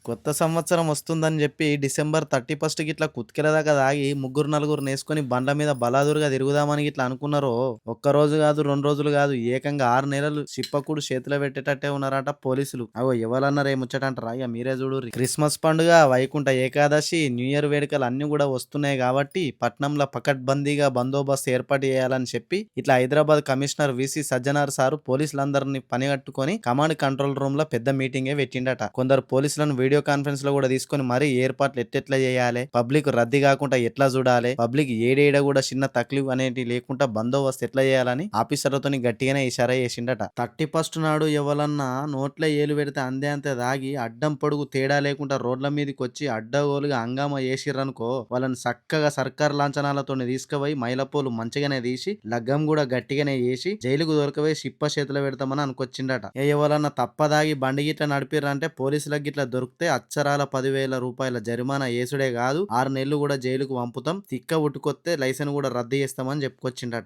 కొత్త సంవత్సరం వస్తుందని జెప్పి డిసెంబర్ 31 గిట్లా కుతికెల దాకా తాగి ముగ్గురు, నలుగురినేసుకొని బండ్ల మీద బలాదూరుగా తిరుగుదామని గిట్లా అనుకున్నారో, ఒక్కరోజు గాదు, 2 రోజులు గాదు, ఏకంగా 6 నెలలు చిప్పకూడు చేతిలో పెట్టేటట్టే ఉన్నారట పోలీసులు. అగో ఎవలన్నారో ఏ ముచ్చటంటారా? ఇగ మీరే జూడుర్రి. క్రిస్మస్ పండుగ, వైకుంఠ ఏకాదశి, న్యూ ఇయర్ వేడుకలు అన్నీ గూడా వస్తున్నాయి గాబట్టి, పట్నంలో పకడ్బందీగా బందోబస్తు ఏర్పాటు చేయాలని చెప్పి, ఇట్లా Hyderabad commissioner VC Sajjanar sir పోలీసులందరిని పనిగట్టుకొని కమాండ్ కంట్రోల్ రూమ్‌లో పెద్ద మీటింగే పెట్టిండట. కొందరు పోలీసులను వీడియో కాన్ఫరెన్స్ లో కూడా తీసుకొని మరీ ఏర్పాట్లు ఎట్టెట్లా చేయాలి, పబ్లిక్ రద్దీ కాకుండా ఎట్లా చూడాలి, పబ్లిక్ ఏడేడ కూడా చిన్న తక్లీఫ్ అనేటి లేకుండా బందోబస్తు ఎట్లా చేయాలని ఆఫీసర్లతోని గట్టిగానే ఇషారా చేసిండట. 31 నాడు ఎవలన్నా నోట్ల ఏలు పెడితే అందే అంతే దాగి అడ్డం పొడుగు తేడా లేకుండా రోడ్ల మీదకి వచ్చి అడ్డగోలుగా హంగామా చేసిర్రనుకో, వాళ్ళని చక్కగా సర్కార్ లాంఛనాలతో తీసుకుపోయి మైలపోలు మంచిగానే తీసి లగ్గం కూడా గట్టిగానే చేసి జైలుకు దొరకబోయి సిప్ప చేతిలో పెడతామని అనుకొచ్చిండట. ఎవలన్నా తప్పదాగి బండి గిట్ల నడిపిర్రంటే పోలీసులకు గిట్ల దొరికితే అచ్చరాల 10,000 రూపాయల జరిమానా యేసుడే కాదు, 6 నెలలు కూడా జైలుకు పంపుతాం, తిక్క ఉట్టుకొత్తే లైసెన్స్ కూడా రద్దు చేస్తామని చెప్పుకొచ్చిండట.